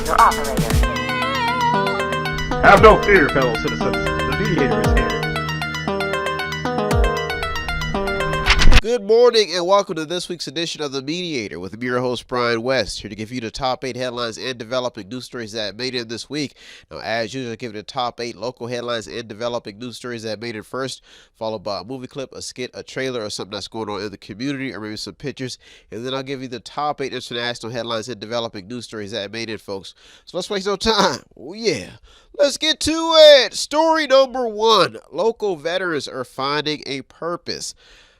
call your operator. Have no fear, fellow citizens. The Mediator is here. Good morning and welcome to this week's edition of The Mediator with me, your host, Brian West, here to give you the top 8 headlines and developing news stories that made it this week. Now, as usual, I give you the top 8 local headlines and developing news stories that made it first, followed by a movie clip, a skit, a trailer, or something that's going on in the community, or maybe some pictures. And then I'll give you the top 8 international headlines and developing news stories that made it, folks. So let's waste no time. Oh, yeah. Let's get to it. Story number 1. Local veterans are finding a purpose.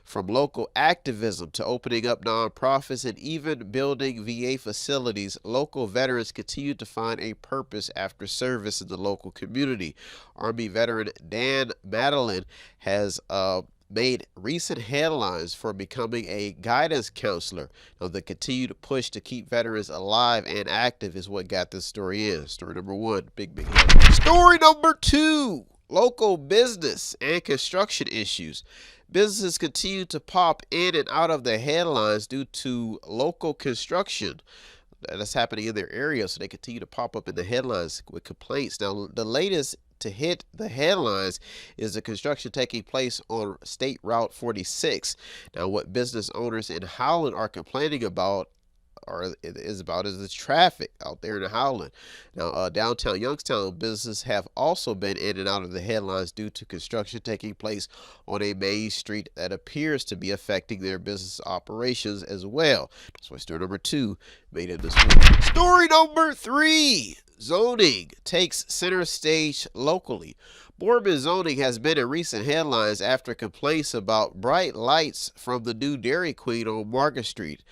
From local activism to opening up nonprofits and even building VA facilities, local veterans continue to find a purpose after service in the local community. Army veteran Dan Madeline has made recent headlines for becoming a guidance counselor. Now, the continued push to keep veterans alive and active is what got this story in. Story number 1, big headline. Story number 2, local business and construction issues. Businesses continue to pop in and out of the headlines due to local construction that's happening in their area, so they continue to pop up in the headlines with complaints. Now, the latest to hit the headlines is the construction taking place on State Route 46. Now, what business owners in Howland are complaining about is the traffic out there in Howland. Now, downtown Youngstown businesses have also been in and out of the headlines due to construction taking place on a main street that appears to be affecting their business operations as well. That's why story number 2 made it this week. Story number 3, zoning takes center stage locally. Boardman zoning has been in recent headlines after complaints about bright lights from the new Dairy Queen on Market Street.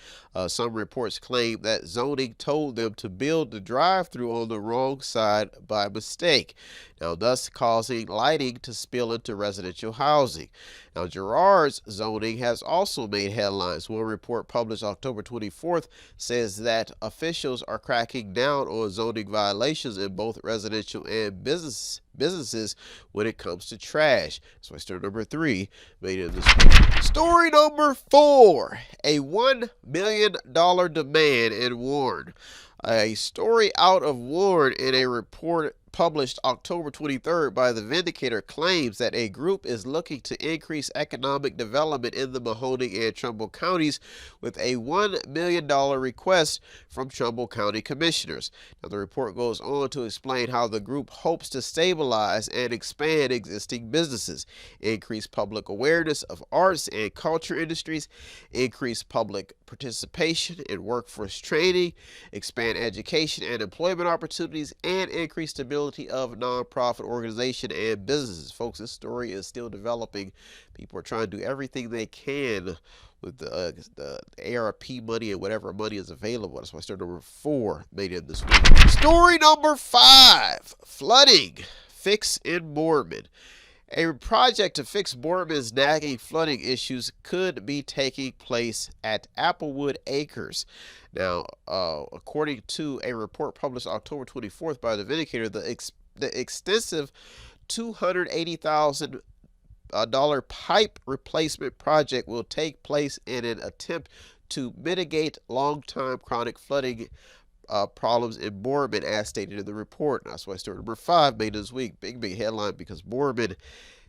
Some reports claim that zoning told them to build the drive-thru on the wrong side by mistake, now thus causing lighting to spill into residential housing. Now, Girard's zoning has also made headlines. One report published October 24th says that officials are cracking down on zoning violations in both residential and businesses when it comes to trash. So story number 3 made it this week. Story number 4, a $1 million demand in Warren. A story out of Warren in a report published October 23rd by the Mediator claims that a group is looking to increase economic development in the Mahoning and Trumbull counties with a $1 million request from Trumbull County commissioners. Now, the report goes on to explain how the group hopes to stabilize and expand existing businesses, increase public awareness of arts and culture industries, increase public participation in workforce training, expand education and employment opportunities, and increase stability of nonprofit organization and businesses. Folks, this story is still developing. People are trying to do everything they can with the ARP money and whatever money is available. That's why story number 4 made it this week. Story number 5, flooding fix in Boardman. A project to fix Boardman's nagging flooding issues could be taking place at Applewood Acres. Now, according to a report published October 24th by the Mediator, the extensive $280,000 pipe replacement project will take place in an attempt to mitigate long-time chronic flooding problems in Boardman, as stated in the report. And that's why story number 5 made this week. Big headline because Boardman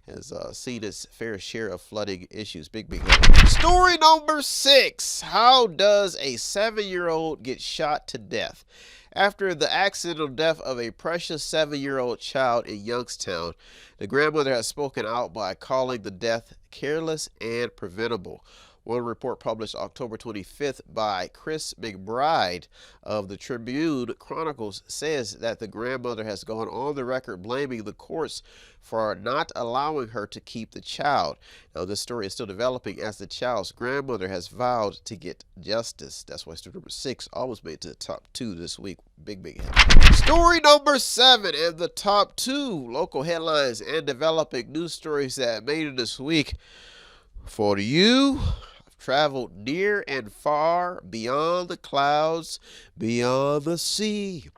has seen its fair share of flooding issues. Big headline. Story number 6. How does a 7-year-old get shot to death? After the accidental death of a precious 7-year-old child in Youngstown, the grandmother has spoken out by calling the death careless and preventable. One report published October 25th by Chris McBride of the Tribune Chronicles says that the grandmother has gone on the record blaming the courts for not allowing her to keep the child. Now, this story is still developing as the child's grandmother has vowed to get justice. That's why story number 6 almost made it to the top 2 this week. Big headline. Story number 7 and the top 2 local headlines and developing news stories that made it this week. For you, traveled near and far, beyond the clouds, beyond the sea,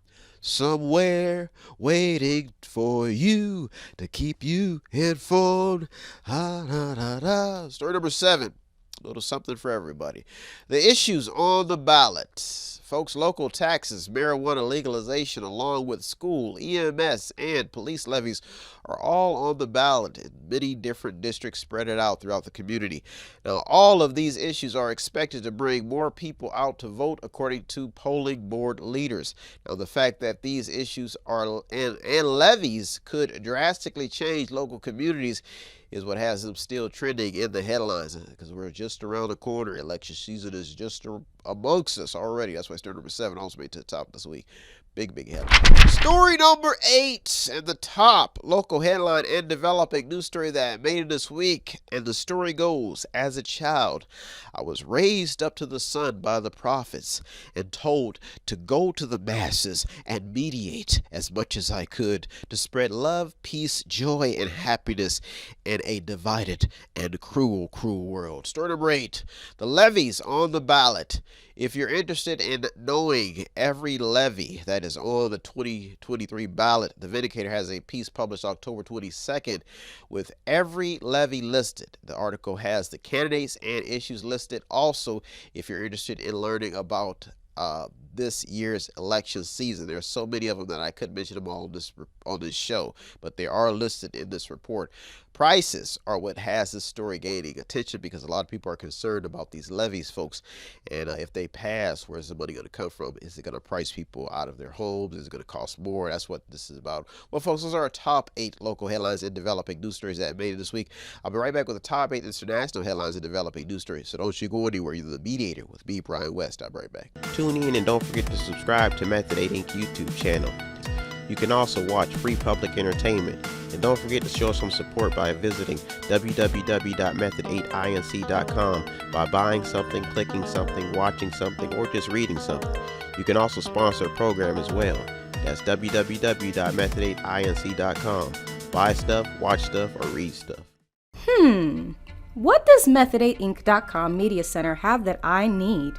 somewhere waiting for you to keep you informed. Story number 7. A little something for everybody. The issues on the ballot. Folks, local taxes, marijuana legalization, along with school, EMS, and police levies are all on the ballot in many different districts spread it out throughout the community. Now, all of these issues are expected to bring more people out to vote, according to polling board leaders. Now, the fact that these issues are and levies could drastically change local communities is what has them still trending in the headlines, because we're just around the corner. Election season is just amongst us already. That's why story number 7 also made to the top this week. Big headline. Story number 8 and the top local headline and developing news story that made it this week. And the story goes, as a child, I was raised up to the sun by the prophets and told to go to the masses and mediate as much as I could to spread love, peace, joy, and happiness in a divided and cruel world. Story number 8, the levies on the ballot. If you're interested in knowing every levy that is on the 2023 ballot, the Mediator has a piece published October 22nd with every levy listed. The article has the candidates and issues listed. Also, if you're interested in learning about this year's election season, there are so many of them that I couldn't mention them all on this show, but they are listed in this report. Prices are what has this story gaining attention, because a lot of people are concerned about these levies, folks. And if they pass, where's the money going to come from? Is it going to price people out of their homes? Is it going to cost more? That's what this is about. Well, folks, those are our top 8 local headlines and developing news stories that made it this week. I'll be right back with the top 8 international headlines and developing news stories. So don't you go anywhere. You're the Mediator with me, Brian West. I'll be right back. Tune in and don't forget to subscribe to Method 8 Inc. YouTube channel. You can also watch free public entertainment. And don't forget to show some support by visiting www.method8inc.com by buying something, clicking something, watching something, or just reading something. You can also sponsor a program as well. That's www.method8inc.com. Buy stuff, watch stuff, or read stuff. What does Method8inc.com Media Center have that I need?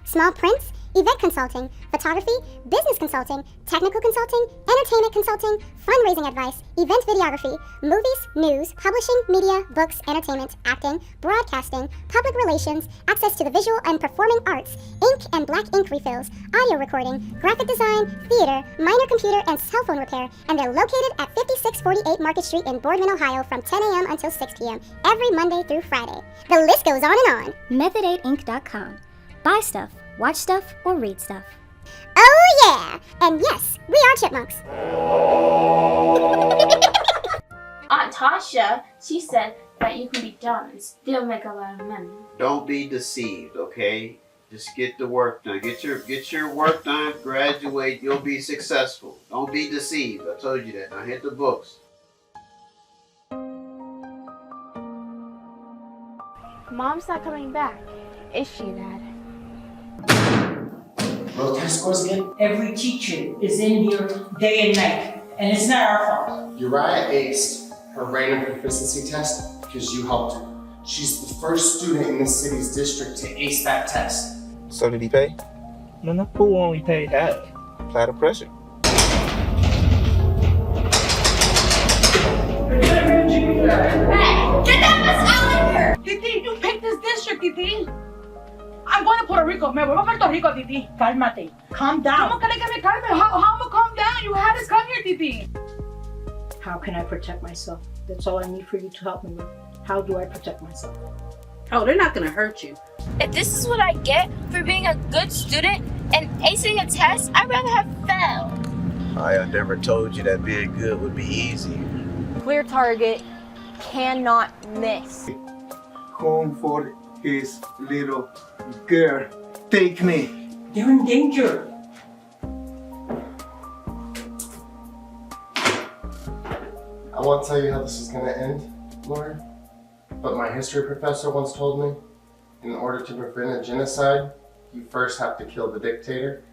Small prints, event consulting, photography, business consulting, technical consulting, entertainment consulting, fundraising advice, event videography, movies, news, publishing, media, books, entertainment, acting, broadcasting, public relations, access to the visual and performing arts, ink and black ink refills, audio recording, graphic design, theater, minor computer and cell phone repair, and they're located at 5648 Market Street in Boardman, Ohio from 10 a.m. until 6 p.m. every Monday through Friday. The list goes on and on. Method8inc.com. Buy stuff, watch stuff, or read stuff. Oh yeah! And yes, we are chipmunks. Aunt Tasha, she said that you can be dumb and still make a lot of money. Don't be deceived, okay? Just get the work done. Get your work done, graduate, you'll be successful. Don't be deceived. I told you that. Now hit the books. Mom's not coming back, is she, Dad? What test scores again? Every teacher is in here day and night, and it's not our fault. Uriah aced her random proficiency test because you helped her. She's the first student in this city's district to ace that test. So did he pay? No, who only paid half? Apply the pressure. Hey, get that mess out of here! Titi, you picked this district, Titi. I'm going to Puerto Rico. Me voy a Puerto Rico, Titi. Cálmate. Calm down. ¿Cómo que me calme? How am I calm down? You had us come here, Titi. How can I protect myself? That's all I need for you to help me with. How do I protect myself? Oh, they're not going to hurt you. If this is what I get for being a good student and acing a test, I'd rather have failed. I never told you that being good would be easy. Clear target, cannot miss. Home for his little girl. Take me. They're in danger. I won't tell you how this is going to end, Lauren, but my history professor once told me, in order to prevent a genocide, you first have to kill the dictator.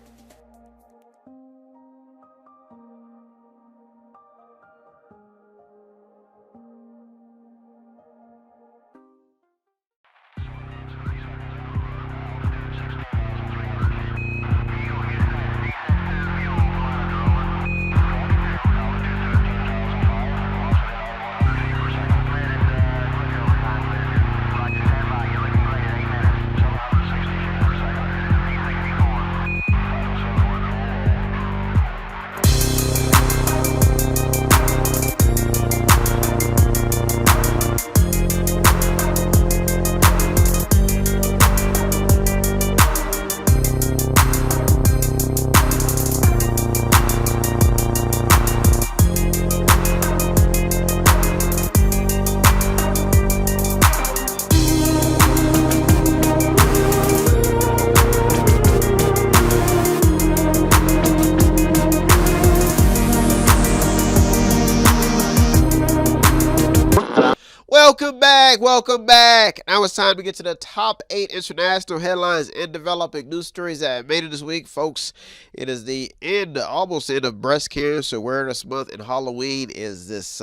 Welcome back. Now it's time to get to the top 8 international headlines and developing news stories that made it this week, folks. It is the end, almost end of Breast Cancer Awareness Month, and Halloween is this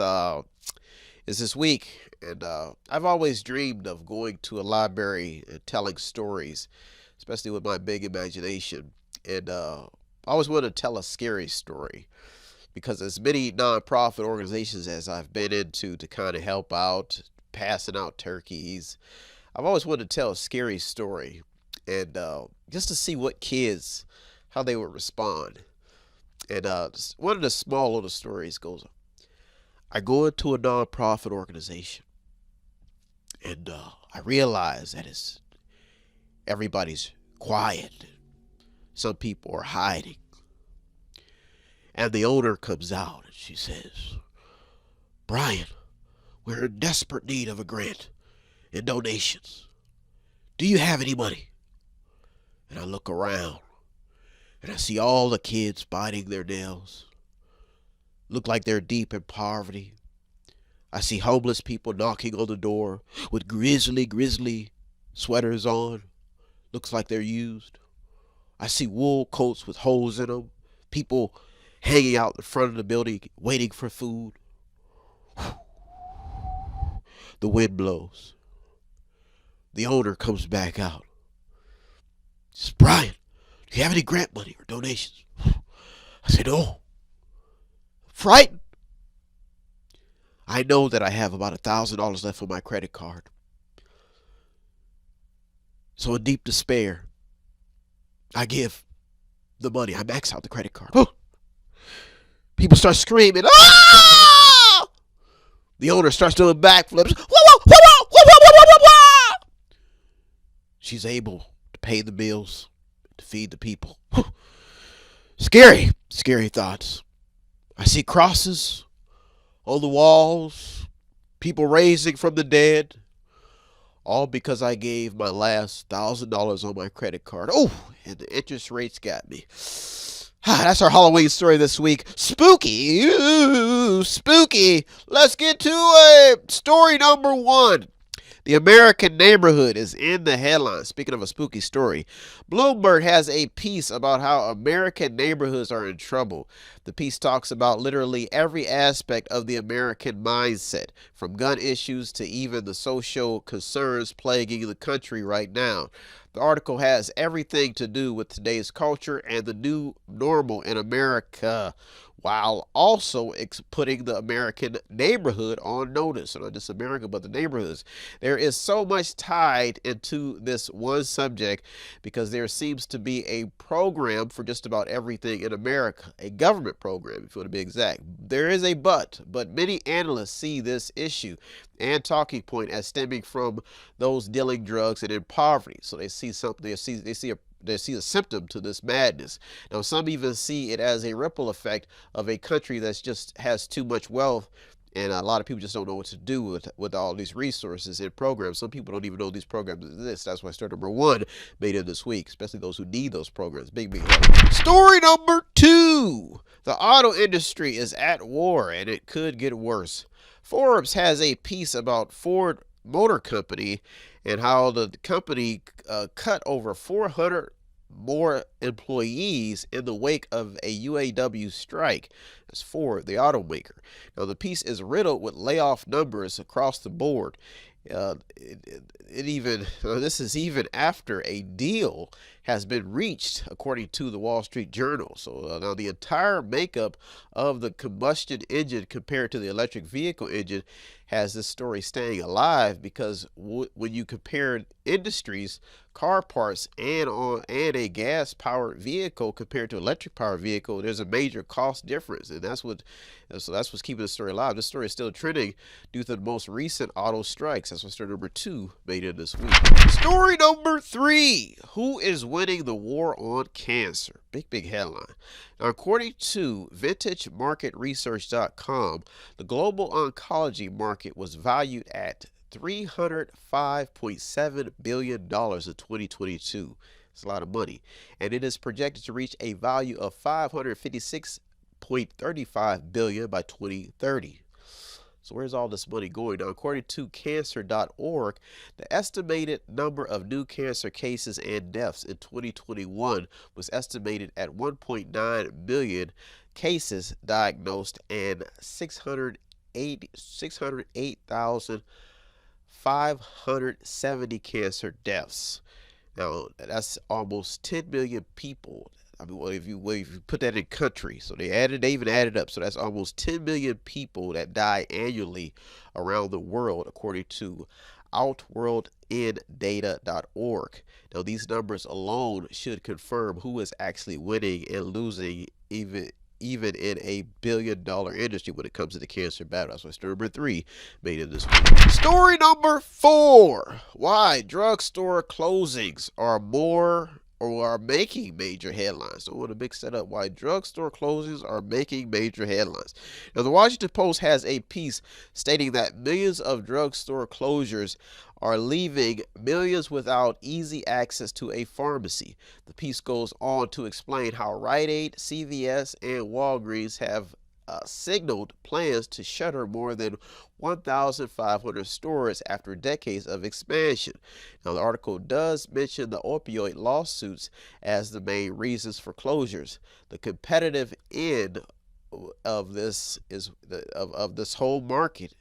week. And I've always dreamed of going to a library and telling stories, especially with my big imagination. And I always wanted to tell a scary story, because as many nonprofit organizations as I've been into to kind of help out, passing out turkeys, I've always wanted to tell a scary story, and just to see what kids, how they would respond. And one of the small little stories goes, I go into a nonprofit organization, and I realize that everybody's quiet. Some people are hiding. And the owner comes out and she says, Brian, we're in desperate need of a grant and donations. Do you have any money? And I look around and I see all the kids biting their nails. Look like they're deep in poverty. I see homeless people knocking on the door with grizzly sweaters on. Looks like they're used. I see wool coats with holes in them. People hanging out in front of the building, waiting for food. The wind blows. The owner comes back out. Says, Brian, do you have any grant money or donations? I said, no. Frightened. I know that I have about $1,000 left on my credit card. So in deep despair, I give the money. I max out the credit card. People start screaming, ah! The owner starts doing backflips. She's able to pay the bills, to feed the people. Scary thoughts. I see crosses on the walls, people raising from the dead, all because I gave my last $1,000 on my credit card. Oh, and the interest rates got me. That's our Halloween story this week. Spooky. Ooh, spooky. Let's get to story number 1. The American neighborhood is in the headlines. Speaking of a spooky story, Bloomberg has a piece about how American neighborhoods are in trouble. The piece talks about literally every aspect of the American mindset, from gun issues to even the social concerns plaguing the country right now. The article has everything to do with today's culture and the new normal in America, while also putting the American neighborhood on notice. So not just America, but the neighborhoods. There is so much tied into this one subject because there seems to be a program for just about everything in America, a government program, if you want to be exact. There is a but many analysts see this issue and talking point as stemming from those dealing drugs and in poverty. So they see something, they see a symptom to this madness. Now, some even see it as a ripple effect of a country that's just has too much wealth, and a lot of people just don't know what to do with all these resources and programs. Some people don't even know these programs exist. That's why story number 1 made it this week, especially those who need those programs. Big help. Story number 2. The auto industry is at war, and it could get worse. Forbes has a piece about Ford Motor Company and how the company cut over 400 more employees in the wake of a UAW strike. That's Ford, the automaker. Now, the piece is riddled with layoff numbers across the board. This is even after a deal has been reached, according to the Wall Street Journal. So now the entire makeup of the combustion engine compared to the electric vehicle engine has this story staying alive, because when you compare industries, car parts, and a gas-powered vehicle compared to electric powered vehicle, there's a major cost difference, and that's what's keeping the story alive. This story is still trending due to the most recent auto strikes. That's what story number 2 made it this week. Story number 3: who is winning the war on cancer? Big headline. Now, according to VintageMarketResearch.com, the global oncology market was valued at $305.7 billion in 2022. It's a lot of money. And it is projected to reach a value of $556.35 billion by 2030. So where's all this money going? Now, according to cancer.org, the estimated number of new cancer cases and deaths in 2021 was estimated at 1.9 million cases diagnosed and 608,570 cancer deaths. Now, that's almost 10 million people. I mean, well, if you put that in countries, so they even added up. So that's almost 10 million people that die annually around the world, according to outworldindata.org. Now, these numbers alone should confirm who is actually winning and losing, even in a billion-dollar industry when it comes to the cancer battle. That's why story number 3 made it this week. Story number 4: why drugstore closings are making major headlines. So I want to mix that up. Why drugstore closings are making major headlines. Now, the Washington Post has a piece stating that millions of drugstore closures are leaving millions without easy access to a pharmacy. The piece goes on to explain how Rite Aid, CVS, and Walgreens have signaled plans to shutter more than 1,500 stores after decades of expansion. Now, the article does mention the opioid lawsuits as the main reasons for closures. The competitive end of this whole market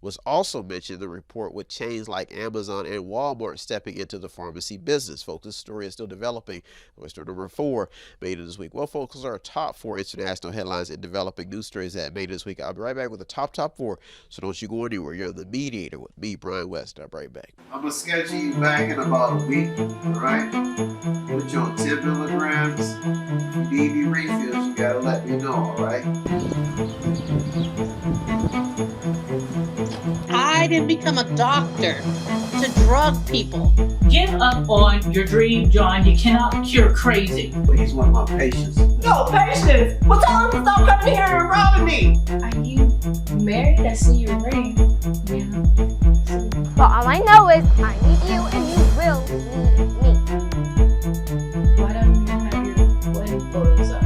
was also mentioned in the report, with chains like Amazon and Walmart stepping into the pharmacy business. Folks, this story is still developing. Story number 4 made it this week. Well, folks, those are our top 4 international headlines and developing news stories that made it this week. I'll be right back with the top 4. So don't you go anywhere. You're the Mediator with me, Brian West. I'll be right back. I'm going to schedule you back in about a week, all right? Put you on 10 milligrams. If you need any refills, you got to let me know, all right? I didn't become a doctor to drug people. Give up on your dream, John. You cannot cure crazy. He's one of my patients. No, patience! Well, tell him to stop coming here and robbing me! Are you married? I see your ring. Yeah. But all I know is I need you and you will need me. Why don't you have your wedding photos up?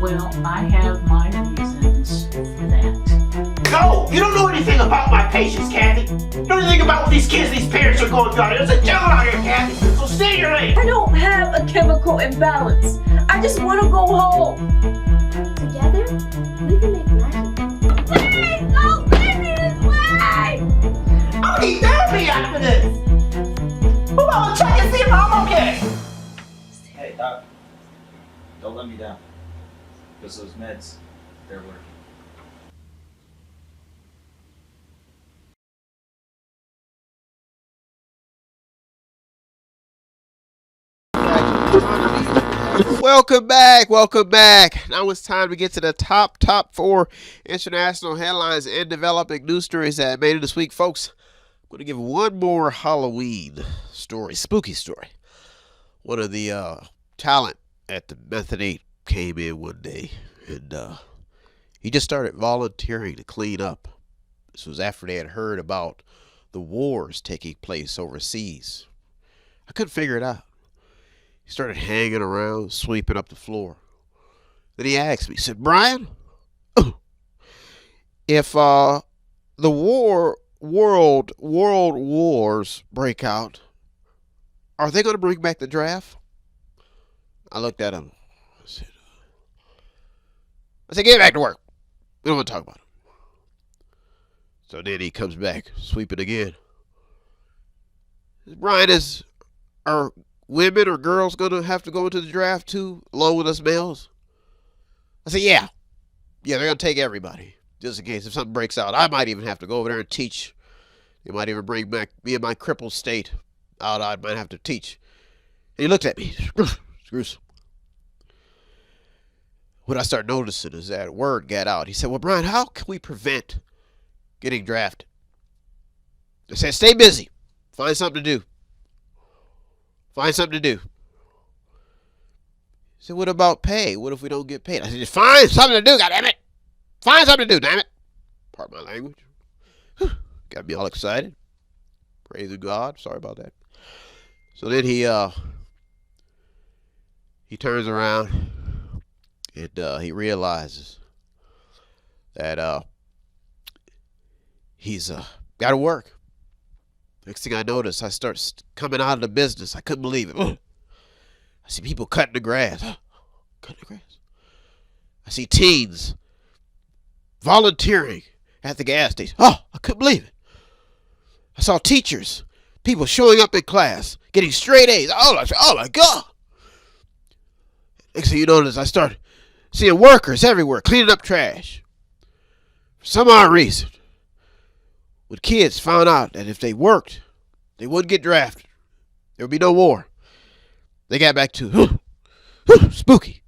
Well, I have my reasons for that. No! You don't know anything about my patients, Kathy. You don't know anything about what these kids, these parents are going through out here. There's a jungle out here, Kathy. So stay in your lane. I don't have a chemical imbalance. I just want to go home. Together, we can make magic. Please don't leave me this way! I'll need therapy after this. Who will check and see if I'm okay? Hey, Doc. Don't let me down. Because those meds, they're working. Welcome back. Now it's time to get to the top 4 international headlines and developing news stories that made it this week. Folks, I'm going to give one more Halloween story, spooky story. One of the talent at the Method 8 came in one day, and he just started volunteering to clean up. This was after they had heard about the wars taking place overseas. I couldn't figure it out. He started hanging around, sweeping up the floor. Then he asked me, he said, Brian, if the world wars break out, are they going to bring back the draft? I looked at him. I said, get back to work. We don't want to talk about it. So then he comes back, sweeping again. Brian, are women or girls going to have to go into the draft too, along with us males? I said, yeah, they're going to take everybody, just in case if something breaks out. I might even have to go over there and teach. They might even bring back me in my crippled state out. I might have to teach. And he looked at me. Gruesome. What I started noticing is that word got out. He said, well, Brian, how can we prevent getting drafted? I said, stay busy. Find something to do. Find something to do. He said, what about pay? What if we don't get paid? I said, just find something to do, goddammit. Find something to do, damn it. Pardon my language. Got me all excited. Praise God. Sorry about that. So then he turns around and he realizes that he's got to work. Next thing I notice, I start coming out of the business. I couldn't believe it. I see people cutting the grass. Cutting the grass. I see teens volunteering at the gas station. I couldn't believe it. I saw teachers, people showing up in class, getting straight A's. Oh my God. Next thing you notice, I start seeing workers everywhere cleaning up trash. For some odd reason, when kids found out that if they worked, they wouldn't get drafted, there would be no war, they got back to spooky.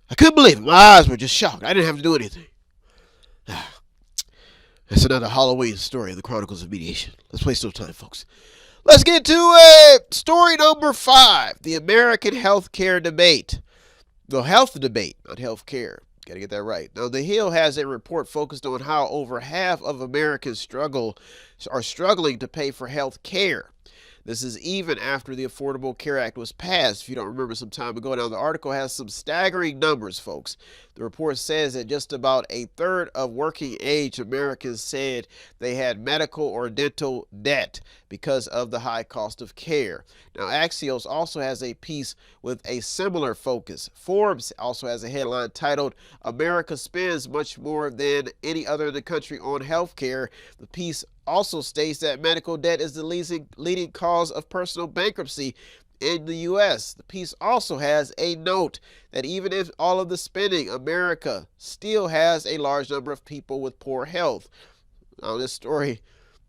I couldn't believe it. My eyes were just shocked. I didn't have to do anything. That's another Halloween story in the Chronicles of Mediation. Let's waste no time, folks. Let's get to story number 5, the American healthcare debate. The health debate, not healthcare. Got to get that right. Now, The Hill has a report focused on how over half of Americans are struggling to pay for health care. This is even after the Affordable Care Act was passed, if you don't remember, some time ago. Now, the article has some staggering numbers, folks. The report says that just about a third of working age Americans said they had medical or dental debt because of the high cost of care. Now, Axios also has a piece with a similar focus. Forbes also has a headline titled, "America Spends Much More Than Any Other in the Country on Health Care." The piece also states that medical debt is the leading cause of personal bankruptcy in the U.S. The piece also has a note that even if all of the spending, America still has a large number of people with poor health. Now, this story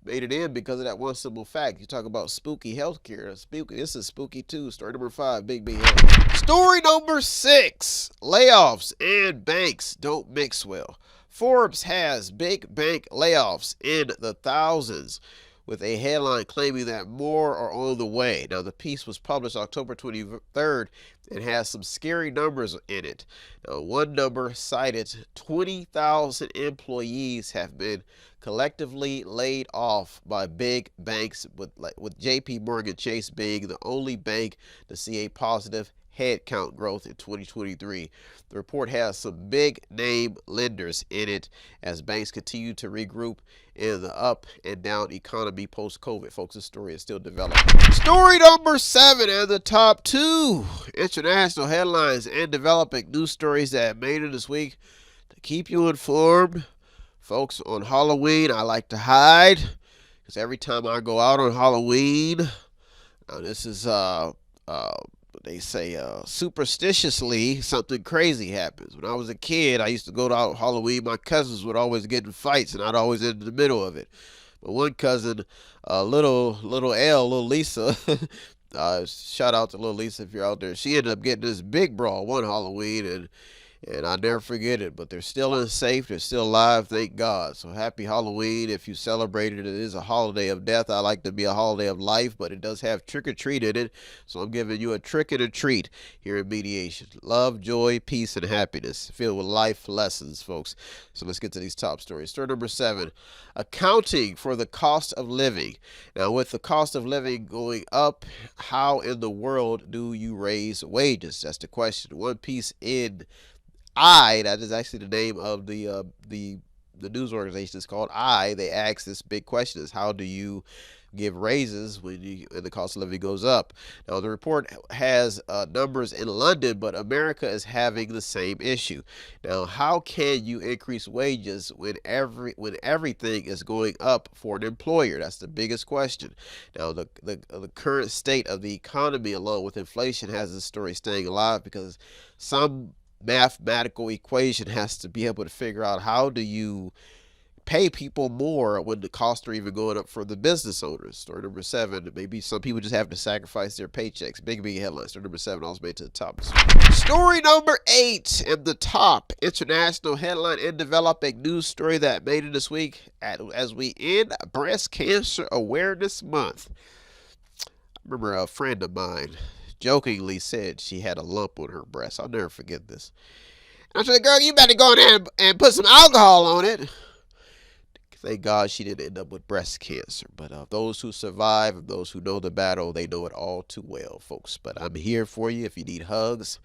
made it in because of that one simple fact. You talk about spooky healthcare. Spooky. This is spooky too. Story number 5, big health. Story number 6, layoffs and banks don't mix well. Forbes has big bank layoffs in the thousands, with a headline claiming that more are on the way. Now, the piece was published October 23rd and has some scary numbers in it. Now, one number cited 20,000 employees have been collectively laid off by big banks, with JP Morgan Chase being the only bank to see a positive headcount growth in 2023. The report has some big name lenders in it as banks continue to regroup in the up and down economy post-COVID. Folks, this story is still developing. Story number 7 and the top 2 international headlines and developing news stories that made it this week to keep you informed. Folks, on Halloween, I like to hide because every time I go out on Halloween, now this is they say superstitiously something crazy happens. When I was a kid, I used to go to Halloween. My cousins would always get in fights, and I'd always end in the middle of it. But one cousin, little Lisa, shout out to little Lisa if you're out there. She ended up getting this big brawl one Halloween, and I'll never forget it. But they're still safe. They're still alive, thank God. So happy Halloween. If you celebrate it, it is a holiday of death. I like to be a holiday of life, but it does have trick or treat in it. So I'm giving you a trick and a treat here in Mediation. Love, joy, peace, and happiness filled with life lessons, folks. So let's get to these top stories. Story number 7, accounting for the cost of living. Now, with the cost of living going up, how in the world do you raise wages? That's the question. One piece in that is actually the name of the news organization. Is called they ask this big question: is how do you give raises when the cost of living goes up? Now, the report has numbers in London, but America is having the same issue. Now, how can you increase wages when everything is going up for an employer? That's the biggest question. Now, the current state of the economy, along with inflation, has this story staying alive because some mathematical equation has to be able to figure out how do you pay people more when the costs are even going up for the business owners. Story number 7, maybe some people just have to sacrifice their paychecks. Big headline. Story number 7 also made to the top. Story number 8 and the top international headline and developing news story that made it this week as we end Breast Cancer Awareness Month. I remember a friend of mine jokingly said she had a lump on her breast. I'll never forget this. I said, girl, you better go in there and put some alcohol on it. Thank God she didn't end up with breast cancer. But those who survive and those who know the battle, they know it all too well, folks. But I'm here for you if you need hugs,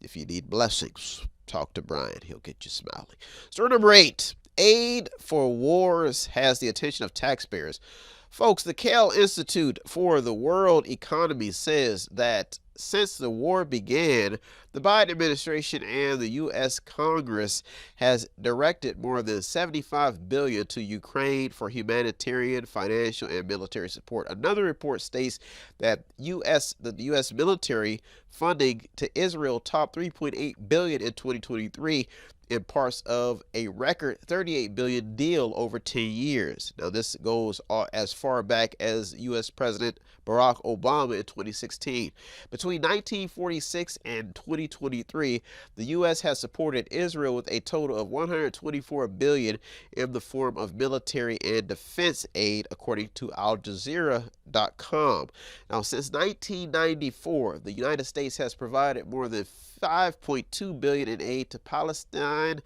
if you need blessings. Talk to Brian. He'll get you smiling. Story number 8. aid for wars has the attention of taxpayers. Folks, the Kell Institute for the World Economy says that since the war began, the Biden administration and the U.S. Congress has directed more than $75 billion to Ukraine for humanitarian, financial, and military support. Another report states that the U.S. military funding to Israel topped $3.8 billion in 2023 in parts of a record $38 billion deal over 10 years. Now, this goes as far back as U.S. President Barack Obama in 2016. Between 1946 and 2023, the U.S. has supported Israel with a total of $124 billion in the form of military and defense aid, according to Al Jazeera.com. Now, since 1994, the United States has provided more than $5.2 billion in aid to Palestinians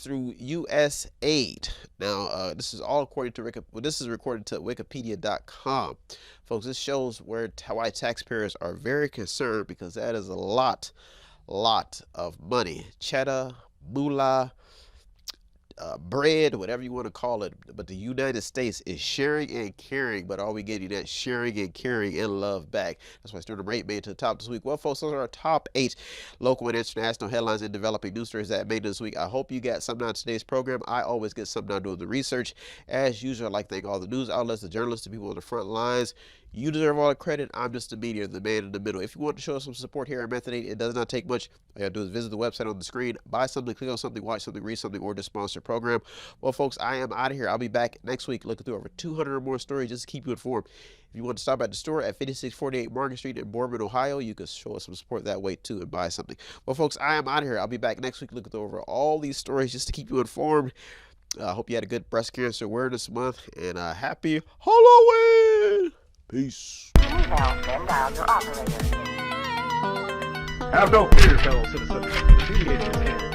through U.S. aid. Now, this is all according to this is recorded to Wikipedia.com. Folks, this shows why taxpayers are very concerned, because that is a lot of money. Cheddar, moolah, bread, whatever you want to call it. But the United States is sharing and caring, but are we getting that sharing and caring and love back? That's why Sternum Rate made it to the top this week. Well, folks, those are our top 8 local and international headlines and developing news stories that made this week. I hope you got something out of today's program. I always get something out doing the research. As usual, I'd like to thank all the news outlets, the journalists, the people on the front lines. You deserve all the credit. I'm just the mediator, the man in the middle. If you want to show us some support here at Method 8, it does not take much. All you gotta do is visit the website on the screen, buy something, click on something, watch something, read something, or just sponsor a program. Well, folks, I am out of here. I'll be back next week looking through over 200 or more stories just to keep you informed. If you want to stop at the store at 5648 Market Street in Boardman, Ohio, you can show us some support that way too and buy something. Well, folks, I am out of here. I'll be back next week looking over all these stories just to keep you informed. I hope you had a good Breast Cancer Awareness Month, and happy Halloween! Peace. Have no fear, fellow citizens. The Mediator is here.